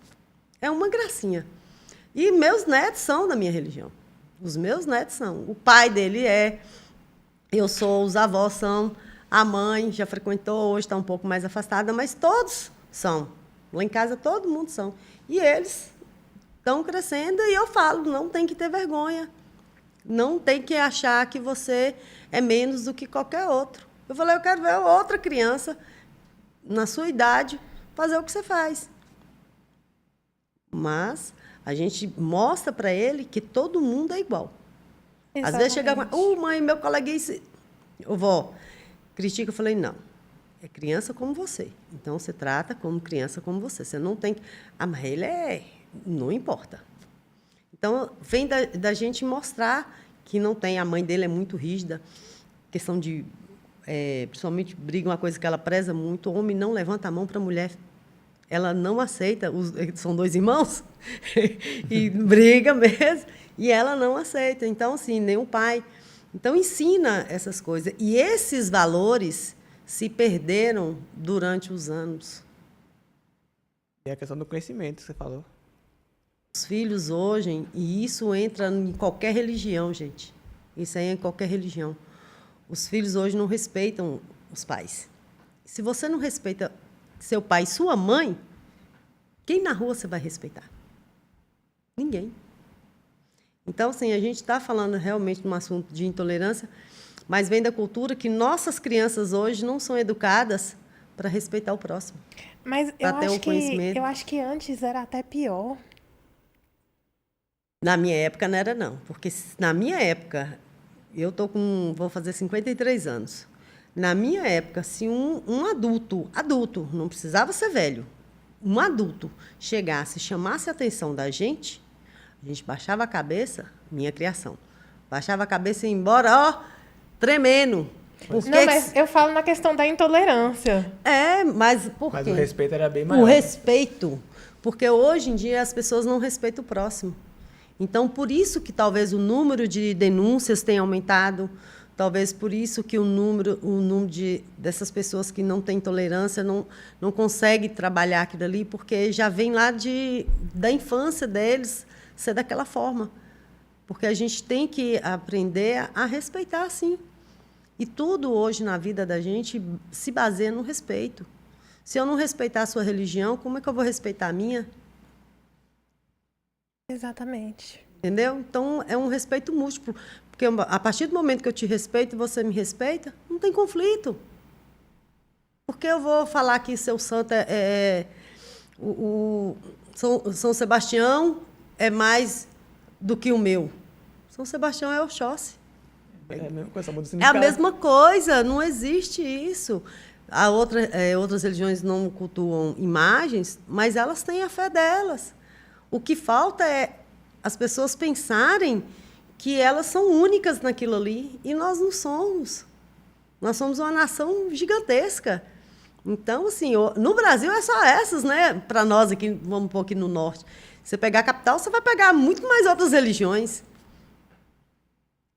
É uma gracinha. E meus netos são da minha religião. Os meus netos são. O pai dele eu sou, os avós são, a mãe já frequentou, hoje está um pouco mais afastada, mas todos são. Lá em casa, todo mundo são. E eles estão crescendo e eu falo, não tem que ter vergonha. Não tem que achar que você é menos do que qualquer outro. Eu falei, eu quero ver outra criança, na sua idade, fazer o que você faz. Mas a gente mostra para ele que todo mundo é igual. Exatamente. Às vezes chega mãe, meu coleguinha... Vó, critica, eu falei, não. É criança como você. Então, você trata como criança como você. Você não tem... mas ele não importa. Então, vem da gente mostrar que não tem... A mãe dele é muito rígida. Questão de... principalmente, briga, uma coisa que ela preza muito. O homem não levanta a mão para a mulher. Ela não aceita. São 2 irmãos. E briga mesmo. E ela não aceita. Então, assim, nem o pai. Então, ensina essas coisas. E esses valores se perderam durante os anos. E a questão do conhecimento que você falou. Os filhos hoje, e isso entra em qualquer religião, gente. Isso aí é em qualquer religião. Os filhos hoje não respeitam os pais. Se você não respeita seu pai e sua mãe, quem na rua você vai respeitar? Ninguém. Então, assim, a gente está falando realmente de um assunto de intolerância, mas vem da cultura que nossas crianças hoje não são educadas para respeitar o próximo. Mas eu acho que antes era até pior. Na minha época não era, não. Porque na minha época, vou fazer 53 anos. Na minha época, se um adulto, não precisava ser velho, um adulto chegasse e chamasse a atenção da gente, a gente baixava a cabeça, minha criação, baixava a cabeça e ia embora, tremendo. Não, mas eu falo na questão da intolerância. Mas por quê? Mas o respeito era bem O maior. respeito, porque hoje em dia as pessoas não respeitam o próximo. Então, por isso que talvez o número de denúncias tenha aumentado, talvez por isso que o número dessas pessoas que não têm tolerância não consegue trabalhar aquilo ali, porque já vem lá da infância deles ser daquela forma. Porque a gente tem que aprender a respeitar, sim. E tudo hoje na vida da gente se baseia no respeito. Se eu não respeitar a sua religião, como é que eu vou respeitar a minha? Exatamente. Entendeu? Então, é um respeito múltiplo. Porque a partir do momento que eu te respeito e você me respeita, não tem conflito. Porque eu vou falar que seu santo São Sebastião é mais do que o meu. São Sebastião é Oxóssi. É a mesma coisa, muda o É a significado. mesma coisa, não existe isso. Outras religiões não cultuam imagens, mas elas têm a fé delas. O que falta é as pessoas pensarem que elas são únicas naquilo ali, e nós não somos. Nós somos uma nação gigantesca. Então, assim, no Brasil é só essas, né? Para nós aqui, vamos um pouco aqui no norte. Você pegar a capital, você vai pegar muito mais outras religiões.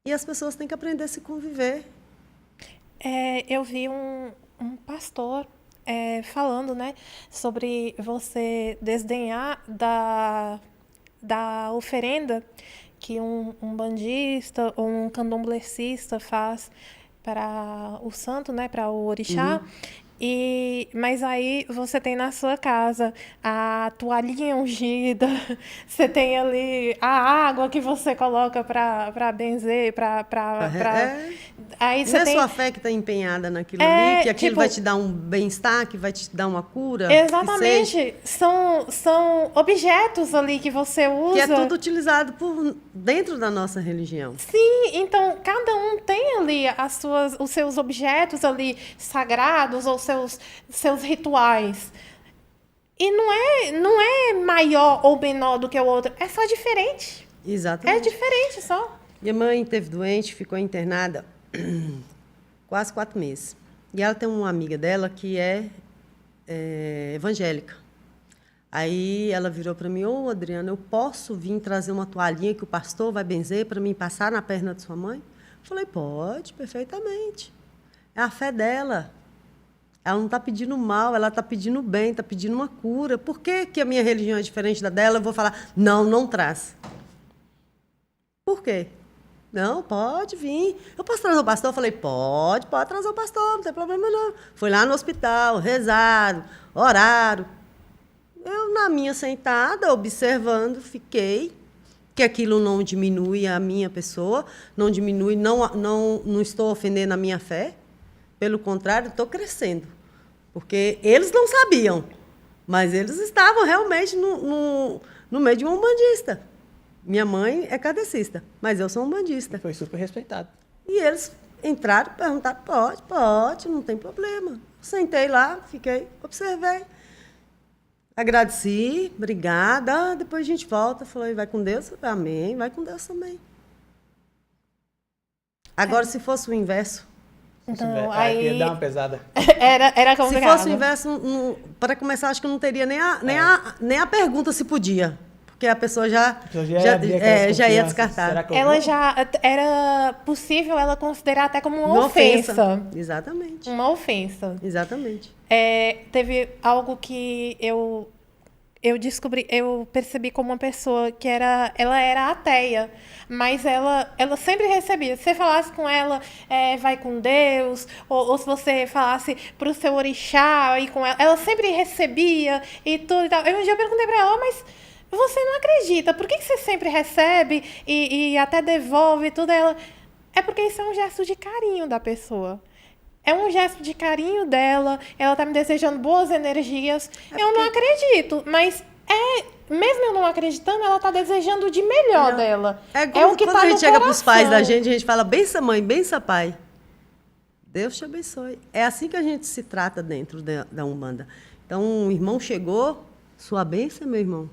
E as pessoas têm que aprender a se conviver. Eu vi um pastor falando, né, sobre você desdenhar da oferenda que um bandista ou um candomblessista faz para o santo, né, para o orixá. Mas aí você tem na sua casa a toalhinha ungida, você tem ali a água que você coloca para benzer, aí Não você é tem sua fé que está empenhada naquilo ali, que aquilo tipo, vai te dar um bem-estar, que vai te dar uma cura. exatamente. São objetos ali que você usa. Que é tudo utilizado dentro da nossa religião. Sim, então cada um tem ali os seus objetos ali sagrados ou seus rituais. E não é maior ou menor do que o outro, é só diferente. Exatamente. É diferente só. Minha mãe teve doente, ficou internada quase 4 meses. E ela tem uma amiga dela que é evangélica. Aí ela virou para mim: ô, Adriana, eu posso vir trazer uma toalhinha que o pastor vai benzer para mim passar na perna de sua mãe? Eu falei: pode, perfeitamente. É a fé dela. Ela não está pedindo mal, ela está pedindo bem, está pedindo uma cura. Por que a minha religião é diferente da dela? Eu vou falar: não traz. Por quê? Não, pode vir. Eu posso trazer o pastor? Eu falei: pode trazer o pastor, não tem problema não. Foi lá no hospital, rezaram, oraram. Eu, na minha sentada, observando, fiquei, que aquilo não diminui a minha pessoa, não diminui, não estou ofendendo a minha fé. Pelo contrário, estou crescendo. Porque eles não sabiam, mas eles estavam realmente no meio de um umbandista. Minha mãe é kardecista, mas eu sou umbandista. Foi super respeitado. E eles entraram e perguntaram: pode, não tem problema. Sentei lá, fiquei, observei. Agradeci, obrigada. Depois a gente volta. Falei: vai com Deus? Amém, vai com Deus também. Agora, se fosse o inverso. Então, Aí aí ia dar uma pesada. era Se complicado. fosse o inverso, para começar, acho que não teria nem a pergunta se podia. Porque a pessoa já ia descartar. Será que eu Ela vou? já era possível ela considerar até como uma ofensa. Exatamente. Uma ofensa. Exatamente. Teve algo que eu descobri, eu percebi como uma pessoa que ela era ateia, mas ela sempre recebia. Se você falasse com ela, vai com Deus, ou se você falasse pro seu orixá, ir com ela sempre recebia e tudo e tal. Um dia eu perguntei pra ela: mas você não acredita, por que você sempre recebe e até devolve tudo? Ela: é porque isso é um gesto de carinho da pessoa. É um gesto de carinho dela, ela tá me desejando boas energias. Eu não acredito, mas mesmo eu não acreditando, ela tá desejando de melhor dela. Como o que quando tá a gente no chega pros pais da coração. gente, a gente fala: bença mãe, bença pai. Deus te abençoe. É assim que a gente se trata dentro da Umbanda. Então, um irmão chegou, sua bênção, meu irmão.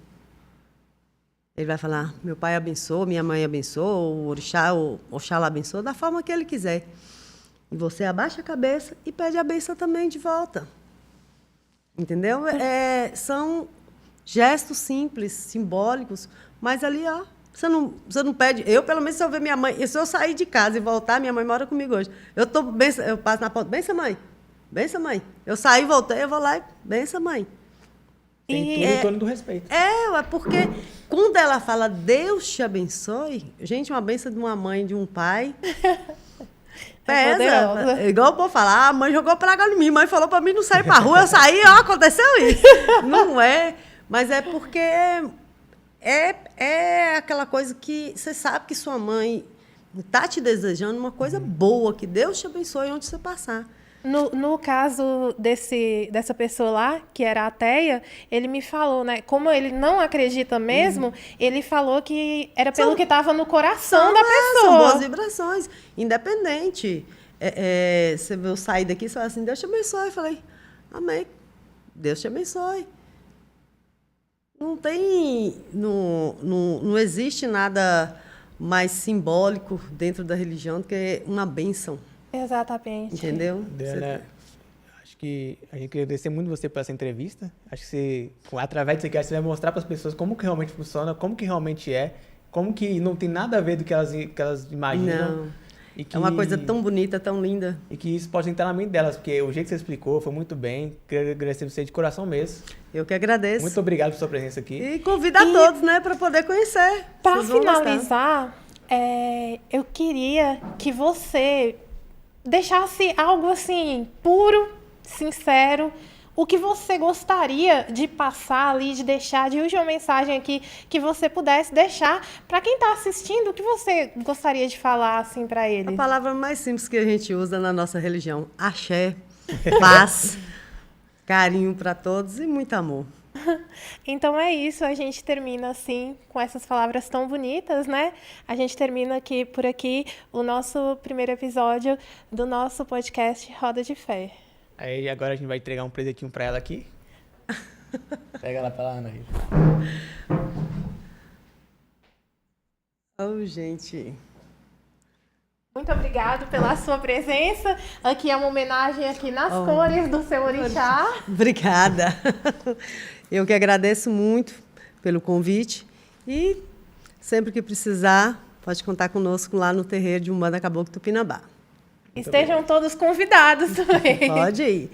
Ele vai falar: meu pai abençoa, minha mãe abençoa, o orixá, o Oxalá abençoa, da forma que ele quiser. E você abaixa a cabeça e pede a bênção também de volta. Entendeu? São gestos simples, simbólicos, mas ali, ó, você não pede. Eu, pelo menos, se eu ver minha mãe, e se eu sair de casa e voltar, minha mãe mora comigo hoje. Eu passo na porta, benção, mãe. Benção, mãe. Eu saí, voltei, eu vou lá e benção, mãe. Tem tudo em torno do respeito. Porque quando ela fala Deus te abençoe, gente, uma benção de uma mãe, de um pai, pesa. Igual o povo fala, a mãe jogou praga em mim, mãe falou pra mim não sair pra rua, eu saí, ó, aconteceu isso. Não é, mas é porque é aquela coisa que você sabe que sua mãe está te desejando uma coisa boa, que Deus te abençoe onde você passar. No caso dessa pessoa lá, que era ateia, ele me falou, né? Como ele não acredita mesmo, ele falou que era pelo que estava no coração da pessoa. São boas vibrações, independente. Você eu sair daqui e falar assim, Deus te abençoe. Eu falei, amém, Deus te abençoe. Não existe nada mais simbólico dentro da religião do que uma bênção. Exatamente. Entendeu? Diana, acho que a gente queria agradecer muito você por essa entrevista. Acho que através disso aqui, você vai mostrar para as pessoas como que realmente funciona, como que realmente é, como que não tem nada a ver do que elas imaginam. Não. E que, é uma coisa tão bonita, tão linda. E que isso pode entrar na mente delas, porque o jeito que você explicou foi muito bem. Queria agradecer você de coração mesmo. Eu que agradeço. Muito obrigado por sua presença aqui. E convido a todos, né, para poder conhecer. Para finalizar, eu queria que você deixasse algo assim, puro, sincero, o que você gostaria de passar ali, de deixar, de última mensagem aqui, que você pudesse deixar para quem está assistindo, o que você gostaria de falar assim para ele? A palavra mais simples que a gente usa na nossa religião, axé, paz, carinho para todos e muito amor. Então é isso, a gente termina assim, com essas palavras tão bonitas, né? A gente termina por aqui o nosso primeiro episódio do nosso podcast Roda de Fé. Aí agora a gente vai entregar um presentinho para ela aqui. Pega ela para lá, Ana. Oh, gente. Muito obrigado pela sua presença. Aqui é uma homenagem aqui nas cores do seu orixá. Obrigada. Eu que agradeço muito pelo convite e sempre que precisar, pode contar conosco lá no terreiro de Umbanda Caboclo Tupinambá. Estejam todos convidados também. Pode ir.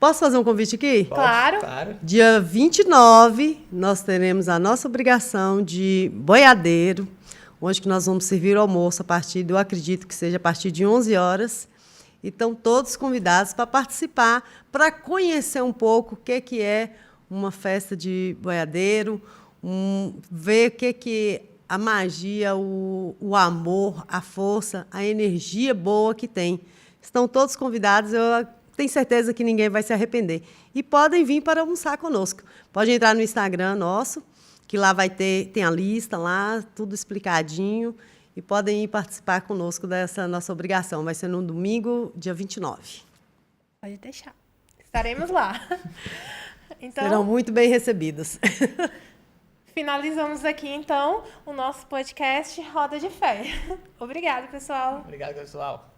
Posso fazer um convite aqui? Claro. Dia 29, nós teremos a nossa obrigação de boiadeiro, onde que nós vamos servir o almoço eu acredito que seja a partir de 11 horas. E estão todos convidados para participar, para conhecer um pouco o que é uma festa de boiadeiro, ver o que a magia, o amor, a força, a energia boa que tem. Estão todos convidados, eu tenho certeza que ninguém vai se arrepender. E podem vir para almoçar conosco. Pode entrar no Instagram nosso, que lá tem a lista lá, tudo explicadinho, e podem ir participar conosco dessa nossa obrigação. Vai ser no domingo, dia 29. Pode deixar. Estaremos lá. Então, serão muito bem recebidas. Finalizamos aqui, então, o nosso podcast Roda de Fé. Obrigada, pessoal. Obrigado, pessoal.